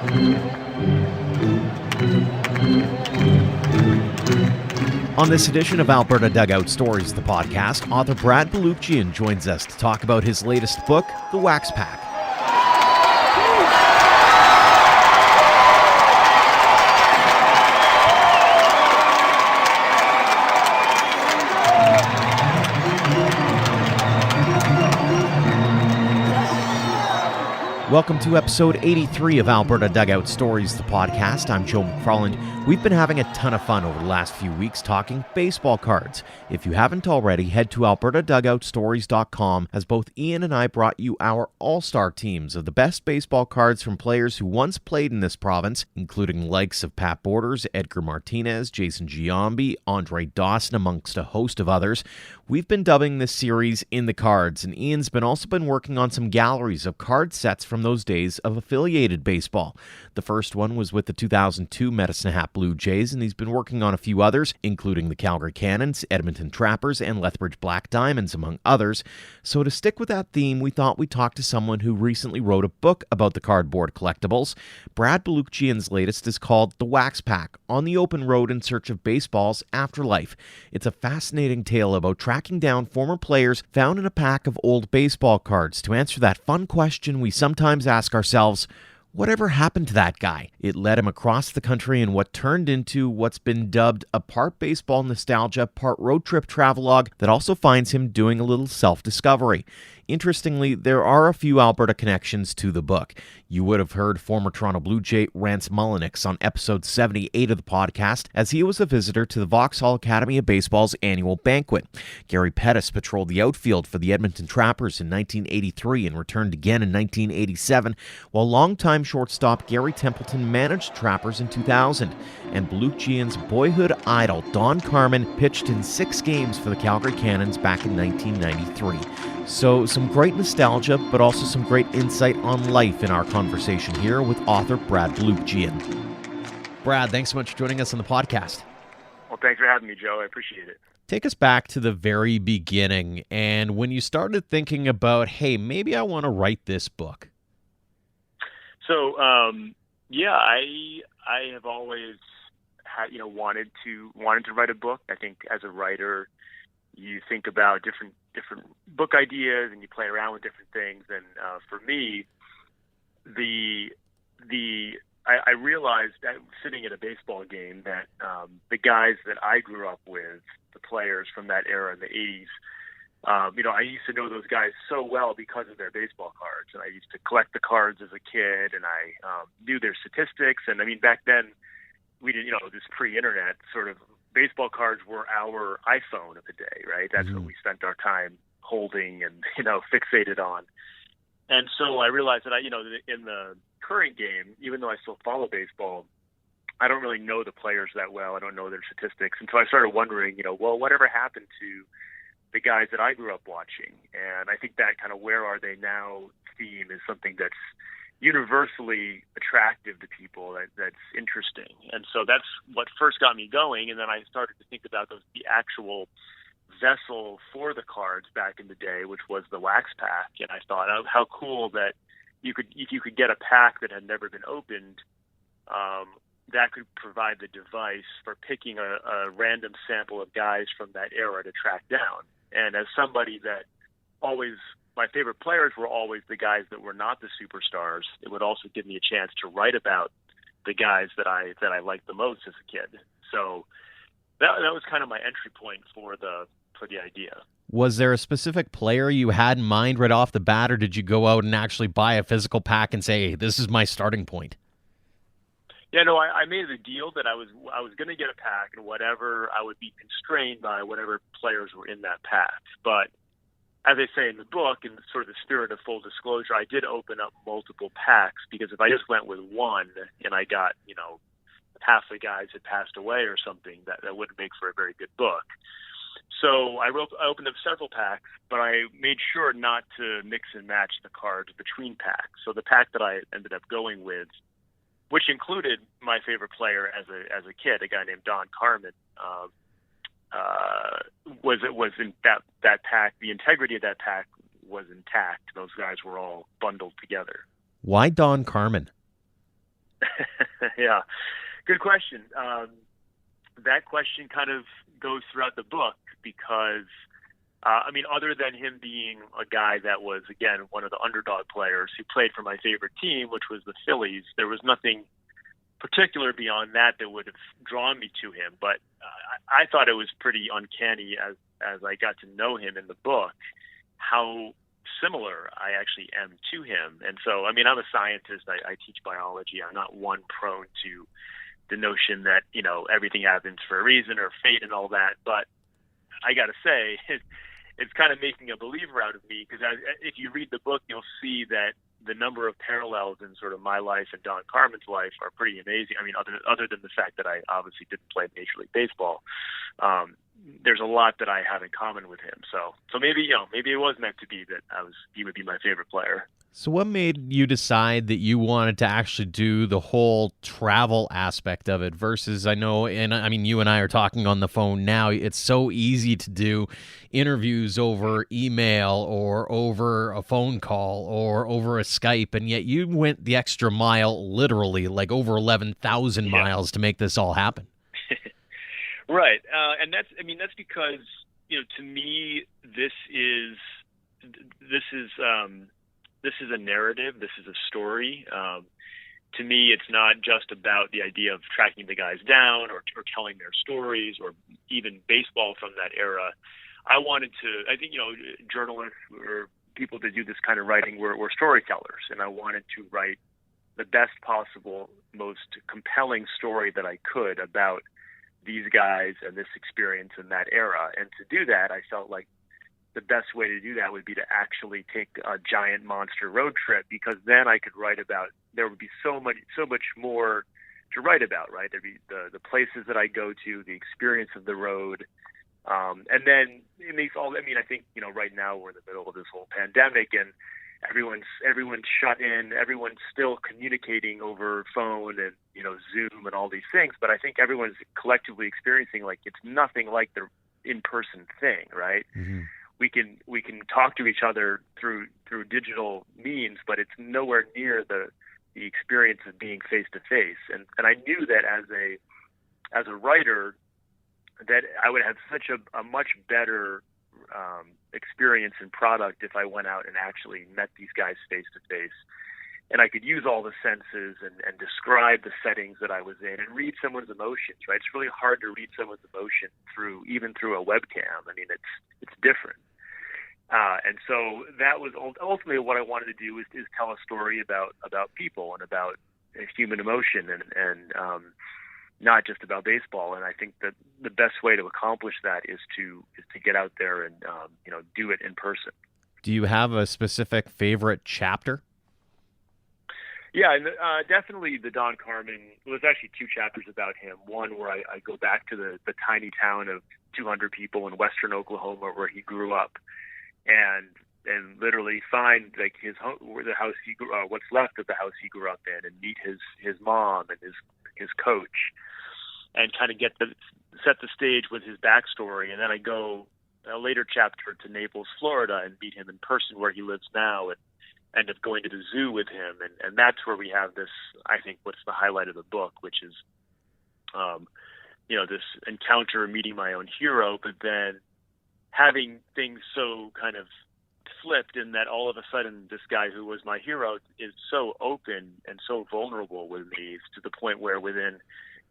On this edition of Alberta Dugout Stories, the podcast, author Brad Balukjian joins us to talk about his latest book, The Wax Pack. Welcome to episode 83 of Alberta Dugout Stories, the podcast. I'm Joe McFarland. We've been having a ton of fun over the last few weeks talking baseball cards. If you haven't already, head to albertadugoutstories.com as both Ian and I brought you our all-star teams of the best baseball cards from players who once played in this province, including the likes of Pat Borders, Edgar Martinez, Jason Giambi, Andre Dawson, amongst a host of others. We've been dubbing this series In the Cards, and Ian's also been working on some galleries of card sets from those days of affiliated baseball. The first one was with the 2002 Medicine Hat Blue Jays, and he's been working on a few others, including the Calgary Cannons, Edmonton Trappers, and Lethbridge Black Diamonds, among others. So to stick with that theme, we thought we'd talk to someone who recently wrote a book about the cardboard collectibles. Brad Balukjian's latest is called The Wax Pack, On the Open Road in Search of Baseball's Afterlife. It's a fascinating tale about tracking down former players found in a pack of old baseball cards to answer that fun question we sometimes ask ourselves: whatever happened to that guy? It led him across the country in what turned into what's been dubbed a part baseball nostalgia, part road trip travelogue that also finds him doing a little self-discovery. Interestingly, there are a few Alberta connections to the book. You would have heard former Toronto Blue Jay Rance Mullenix on episode 78 of the podcast, as he was a visitor to the Vauxhall Academy of Baseball's annual banquet. Gary Pettis patrolled the outfield for the Edmonton Trappers in 1983 and returned again in 1987, while longtime shortstop Gary Templeton managed Trappers in 2000. And Balukjian's boyhood idol Don Carmen pitched in 6 games for the Calgary Cannons back in 1993. So some great nostalgia, but also some great insight on life in our conversation here with author Brad Balukjian. Brad, thanks so much for joining us on the podcast. Well, thanks for having me, Joe. I appreciate it. Take us back to the very beginning and when you started thinking about, hey, maybe I want to write this book. So, I have always had, wanted to write a book. I think as a writer, you think about different book ideas and you play around with different things. And for me, I realized that sitting at a baseball game that the guys that I grew up with, the players from that era in the 80s, I used to know those guys so well because of their baseball cards. And I used to collect the cards as a kid, and I knew their statistics. And I mean, back then, we didn't, this pre-internet sort of baseball cards were our iPhone of the day, right? That's what we spent our time holding and, fixated on. And so I realized that in the current game, even though I still follow baseball, I don't really know the players that well. I don't know their statistics. And so I started wondering, whatever happened to the guys that I grew up watching? And I think that kind of where are they now theme is something that's universally attractive to people, that's interesting. And so that's what first got me going. And then I started to think about the actual vessel for the cards back in the day, which was the Wax Pack. And I thought, oh, how cool that if you could get a pack that had never been opened, that could provide the device for picking a random sample of guys from that era to track down. And as somebody that always, my favorite players were always the guys that were not the superstars, it would also give me a chance to write about the guys that I liked the most as a kid. So that was kind of my entry point for the idea. Was there a specific player you had in mind right off the bat, or did you go out and actually buy a physical pack and say, hey, this is my starting point? Yeah, no, I made a deal that I was going to get a pack, and whatever, I would be constrained by whatever players were in that pack. But as I say in the book, in sort of the spirit of full disclosure, I did open up multiple packs, because if I just went with one and I got, half the guys had passed away or something, that wouldn't make for a very good book. So I opened up several packs, but I made sure not to mix and match the cards between packs. So the pack that I ended up going with, which included my favorite player as a kid, a guy named Don Carmen, was in that pack. The integrity of that pack was intact. Those guys were all bundled together. Why Don Carmen? Yeah, good question. That question kind of goes throughout the book because, other than him being a guy that was, again, one of the underdog players who played for my favorite team, which was the Phillies, there was nothing particular beyond that would have drawn me to him. But I thought it was pretty uncanny as I got to know him in the book, how similar I actually am to him. And so, I'm a scientist. I teach biology. I'm not one prone to the notion that, everything happens for a reason or fate and all that. But I got to say, it's kind of making a believer out of me, because if you read the book, you'll see that the number of parallels in sort of my life and Don Carmen's life are pretty amazing. Other than the fact that I obviously didn't play Major League Baseball, there's a lot that I have in common with him. So maybe it was meant to be that he would be my favorite player. So what made you decide that you wanted to actually do the whole travel aspect of it versus, I know, and you and I are talking on the phone now, it's so easy to do interviews over email or over a phone call or over a Skype, and yet you went the extra mile, literally, like over 11,000 miles to make this all happen. Right. And that's because, to me, this is a narrative. This is a story. To me, it's not just about the idea of tracking the guys down or telling their stories or even baseball from that era. I think, journalists or people that do this kind of writing were storytellers, and I wanted to write the best possible, most compelling story that I could about these guys and this experience in that era. And to do that, I felt like the best way to do that would be to actually take a giant monster road trip, because then I could write about, there would be so much more to write about, right? There'd be the places that I go to, the experience of the road. And then it makes all, I think, right now we're in the middle of this whole pandemic and everyone's shut in, everyone's still communicating over phone and, Zoom and all these things. But I think everyone's collectively experiencing like it's nothing like the in-person thing, right? Mm-hmm. We can talk to each other through digital means, but it's nowhere near the experience of being face to face. And I knew that as a writer, that I would have such a much better experience and product if I went out and actually met these guys face to face. And I could use all the senses and describe the settings that I was in and read someone's emotions, right? It's really hard to read someone's emotion even through a webcam. It's different. And so that was ultimately what I wanted to do is tell a story about people and about human emotion and not just about baseball. And I think that the best way to accomplish that is to get out there and do it in person. Do you have a specific favorite chapter? Yeah, and definitely the Don Carmen. Well, there's actually two chapters about him. One where I go back to the tiny town of 200 people in western Oklahoma where he grew up, and literally find like his home, where the house he grew, what's left of the house he grew up in, and meet his mom and his coach, and kind of set the stage with his backstory. And then I go a later chapter to Naples, Florida, and meet him in person where he lives now, and end up going to the zoo with him. And that's where we have this, I think, what's the highlight of the book, which is, this encounter meeting my own hero, but then having things so kind of flipped in that all of a sudden this guy who was my hero is so open and so vulnerable with me to the point where within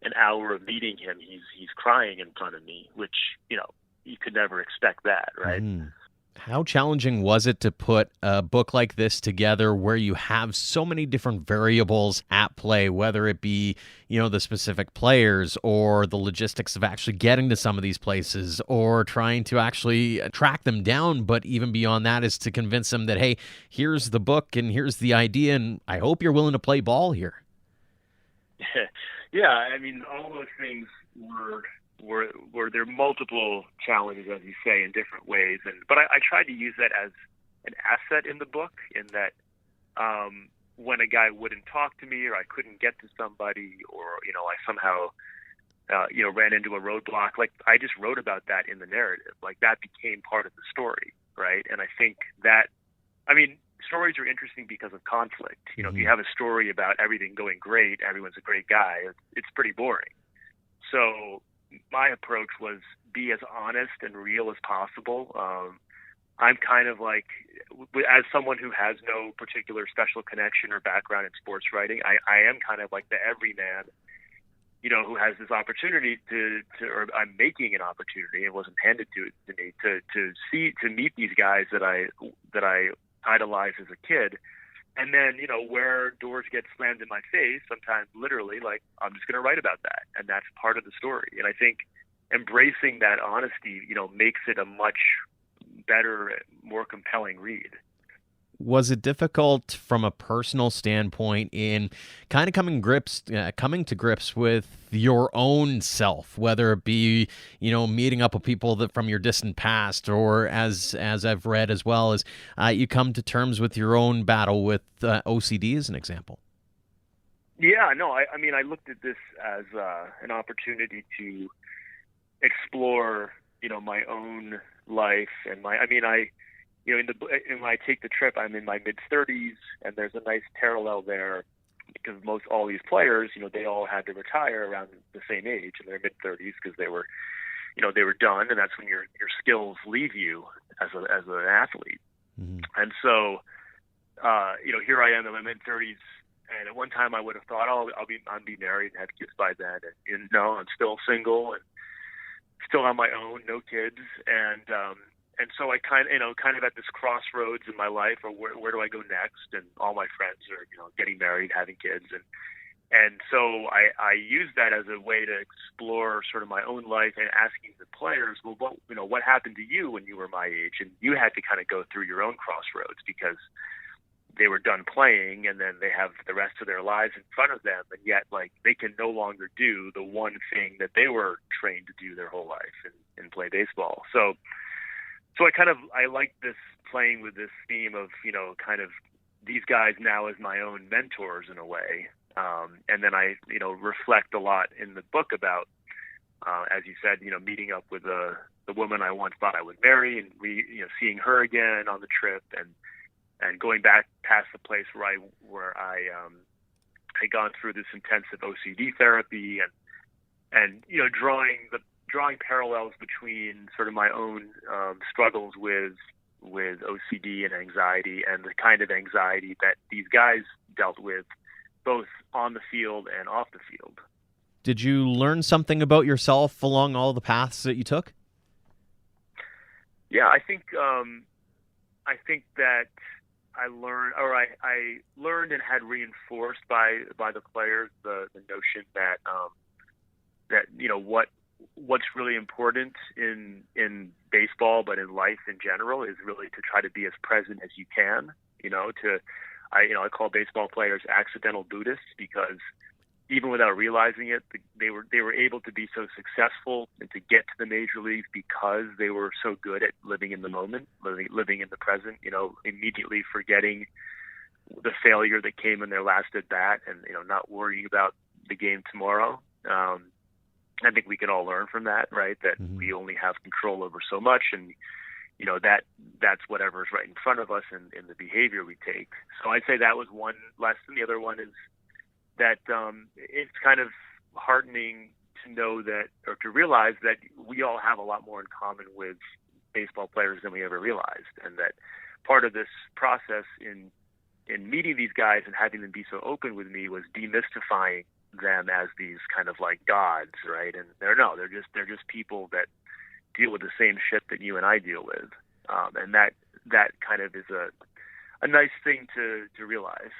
an hour of meeting him, he's crying in front of me, which, you could never expect that, right? Mm. How challenging was it to put a book like this together where you have so many different variables at play, whether it be, the specific players or the logistics of actually getting to some of these places or trying to actually track them down, but even beyond that is to convince them that, hey, here's the book and here's the idea, and I hope you're willing to play ball here. Yeah, all those things were there multiple challenges, as you say, in different ways. But I tried to use that as an asset in the book, in that when a guy wouldn't talk to me or I couldn't get to somebody or, I somehow, ran into a roadblock, like I just wrote about that in the narrative. Like that became part of the story, right? And I think that, stories are interesting because of conflict. You know, if you have a story about everything going great, everyone's a great guy, it's pretty boring. So my approach was be as honest and real as possible. I'm kind of like, as someone who has no particular special connection or background in sports writing, I am kind of like the everyman, you know, who has this opportunity or I'm making an opportunity, it wasn't handed to me, to meet these guys that I idolized as a kid. And then, you know, where doors get slammed in my face, sometimes literally, like, I'm just going to write about that. And that's part of the story. And I think embracing that honesty, you know, makes it a much better, more compelling read. Was it difficult from a personal standpoint in kind of coming to grips with your own self, whether it be, you know, meeting up with people that from your distant past, or as I've read as well as you come to terms with your own battle with OCD as an example? Yeah, no, I mean, I looked at this as an opportunity to explore, you know, my own life and you know, when I take the trip, I'm in my mid-30s, and there's a nice parallel there because all these players, you know, they all had to retire around the same age in their mid-30s because they were done, and that's when your skills leave you as an athlete. Mm-hmm. And so, you know, here I am in my mid-30s, and at one time I would have thought, I'll be married and have kids by then, and no, I'm still single and still on my own, no kids, and so I kind of at this crossroads in my life, or where do I go next? And all my friends are, you know, getting married, having kids, and so I use that as a way to explore sort of my own life and asking the players, well, what happened to you when you were my age? And you had to kind of go through your own crossroads because they were done playing, and then they have the rest of their lives in front of them, and yet, like, they can no longer do the one thing that they were trained to do their whole life and play baseball. So I like this, playing with this theme of, you know, kind of these guys now as my own mentors in a way. And then I, you know, reflect a lot in the book about, as you said, you know, meeting up with the woman I once thought I would marry, and seeing her again on the trip, and going back past the place where I had gone through this intensive OCD therapy, and you know, drawing parallels between sort of my own struggles with OCD and anxiety, and the kind of anxiety that these guys dealt with, both on the field and off the field. Did you learn something about yourself along all the paths that you took? Yeah, I think that I learned and had reinforced by the players the notion that you know, what's really important in baseball, but in life in general, is really to try to be as present as you can. You know, I call baseball players accidental Buddhists, because even without realizing it, they were able to be so successful and to get to the major leagues because they were so good at living in the moment, living in the present. You know, immediately forgetting the failure that came in their last at bat, and, you know, not worrying about the game tomorrow. I think we can all learn from that, right? That we only have control over so much, and, you know, that's whatever's right in front of us and the behavior we take. So I'd say that was one lesson. The other one is that it's kind of heartening to know that, or to realize that we all have a lot more in common with baseball players than we ever realized, and that part of this process in meeting these guys and having them be so open with me was demystifying them as these kind of like gods, right? And they're just people that deal with the same shit that you and I deal with, and that kind of is a nice thing to realize.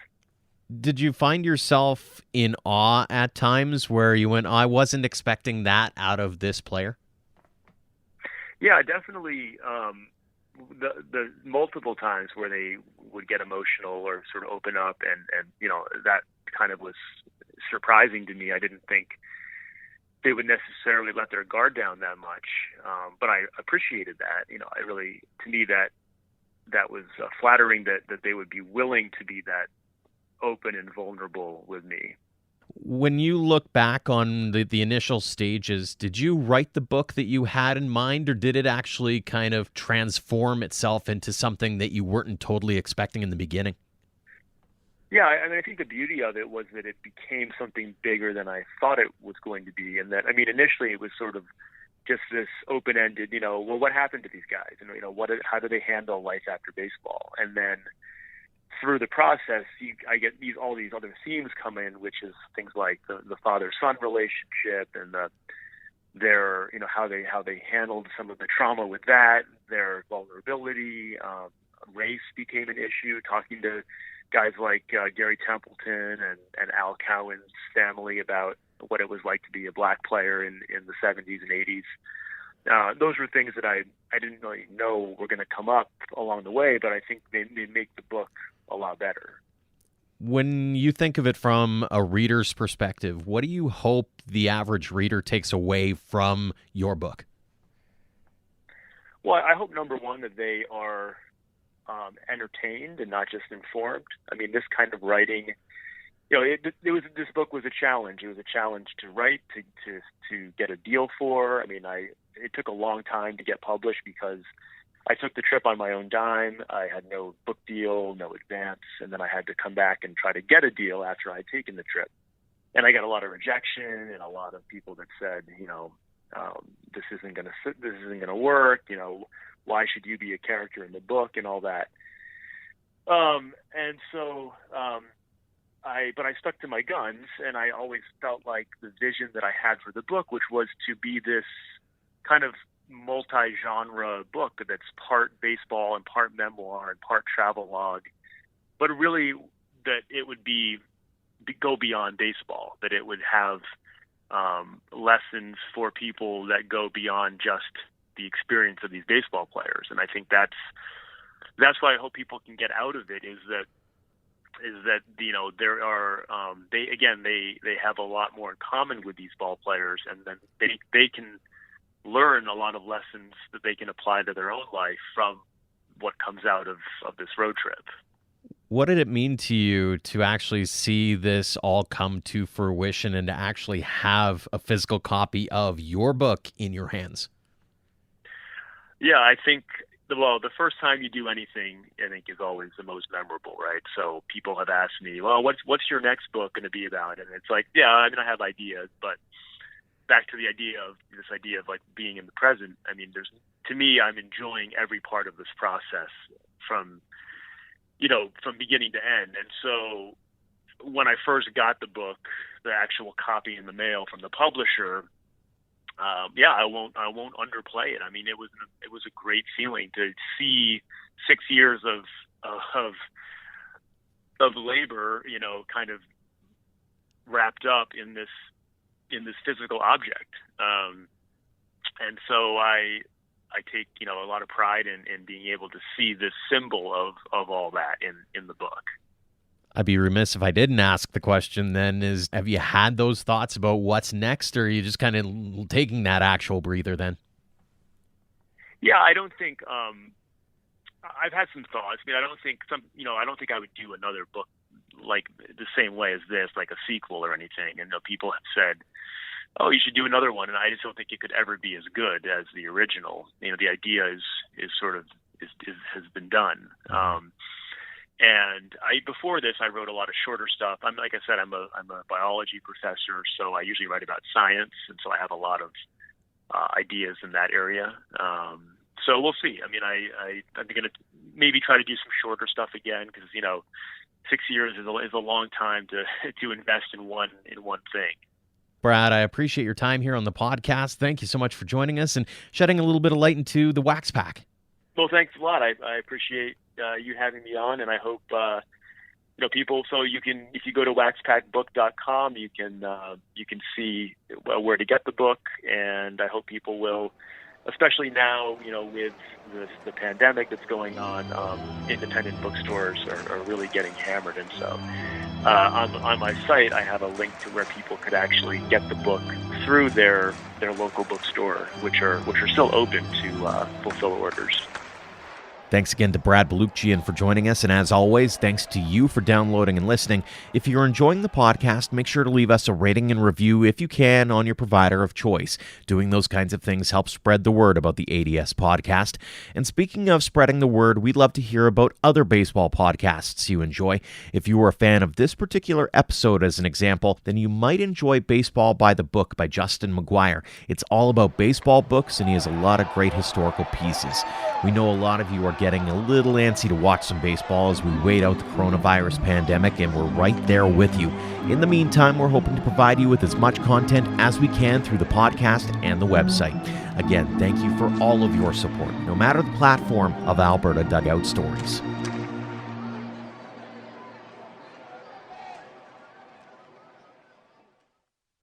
Did you find yourself in awe at times where you went, I wasn't expecting that out of this player? Yeah, definitely. The multiple times where they would get emotional or sort of open up, and you know, that kind of was surprising to me. I didn't think they would necessarily let their guard down that much, but I appreciated that. You know, to me that was flattering that they would be willing to be that open and vulnerable with me. When you look back on the initial stages, did you write the book that you had in mind, or did it actually kind of transform itself into something that you weren't totally expecting in the beginning? Yeah, I mean, I think the beauty of it was that it became something bigger than I thought it was going to be. And that, I mean, initially it was sort of just this open-ended, well, what happened to these guys? And, how do they handle life after baseball? And then through the process, I get all these other themes come in, which is things like the father-son relationship and their how they handled some of the trauma with that, their vulnerability. Race became an issue. Talking to guys like Gary Templeton and Al Cowan's family about what it was like to be a black player in the 70s and 80s. Those were things that I didn't really know were going to come up along the way, but I think they make the book a lot better. When you think of it from a reader's perspective, what do you hope the average reader takes away from your book? Well, I hope, number one, that they are entertained and not just informed. I mean, this kind of writing, this book was a challenge. It was a challenge to write, to get a deal for. I mean, it took a long time to get published because I took the trip on my own dime. I had no book deal, no advance, and then I had to come back and try to get a deal after I'd taken the trip. And I got a lot of rejection and a lot of people that said, this isn't going to work. Why should you be a character in the book and all that? But I stuck to my guns, and I always felt like the vision that I had for the book, which was to be this kind of multi-genre book that's part baseball and part memoir and part travelogue, but really that it would go beyond baseball, that it would have lessons for people that go beyond just the experience of these baseball players. And I think that's what I hope people can get out of it is that there are they have a lot more in common with these ball players, and then they can learn a lot of lessons that they can apply to their own life from what comes out of this road trip. What did it mean to you to actually see this all come to fruition and to actually have a physical copy of your book in your hands? Yeah, I think, the first time you do anything, I think, is always the most memorable, right? So people have asked me, well, what's your next book going to be about? And it's like, yeah, I mean, I have ideas, but back to the idea of like being in the present. I mean, to me, I'm enjoying every part of this process from beginning to end. And so when I first got the book, the actual copy in the mail from the publisher, I won't underplay it. I mean, it was a great feeling to see 6 years of labor, kind of wrapped up in this physical object. And so I take, a lot of pride in being able to see this symbol of all that in the book. I'd be remiss if I didn't ask the question then have you had those thoughts about what's next, or are you just kind of taking that actual breather then? Yeah, I don't think, I've had some thoughts. I mean, I don't think I would do another book like the same way as this, like a sequel or anything. And people have said, oh, you should do another one. And I just don't think it could ever be as good as the original. The idea is has been done. And before this, I wrote a lot of shorter stuff. Like I said, I'm a biology professor, so I usually write about science, and so I have a lot of ideas in that area. So we'll see. I mean, I'm going to maybe try to do some shorter stuff again because 6 years is a long time to invest in one thing. Brad, I appreciate your time here on the podcast. Thank you so much for joining us and shedding a little bit of light into the Wax Pack. Well, thanks a lot. I appreciate you having me on, and I hope people. So you can, if you go to waxpackbook.com, you can see where to get the book, and I hope people will, especially now, with the pandemic that's going on, independent bookstores are really getting hammered, and so on my site I have a link to where people could actually get the book through their local bookstore, which are still open to fulfill orders. Thanks again to Brad Balukjian for joining us, and as always, thanks to you for downloading and listening. If you're enjoying the podcast, make sure to leave us a rating and review if you can on your provider of choice. Doing those kinds of things helps spread the word about the ADS podcast. And speaking of spreading the word, we'd love to hear about other baseball podcasts you enjoy. If you were a fan of this particular episode as an example, then you might enjoy Baseball by the Book by Justin McGuire. It's all about baseball books, and he has a lot of great historical pieces. We know a lot of you are getting a little antsy to watch some baseball as we wait out the coronavirus pandemic, and we're right there with you. In the meantime, we're hoping to provide you with as much content as we can through the podcast and the website. Again, thank you for all of your support, no matter the platform of Alberta Dugout Stories.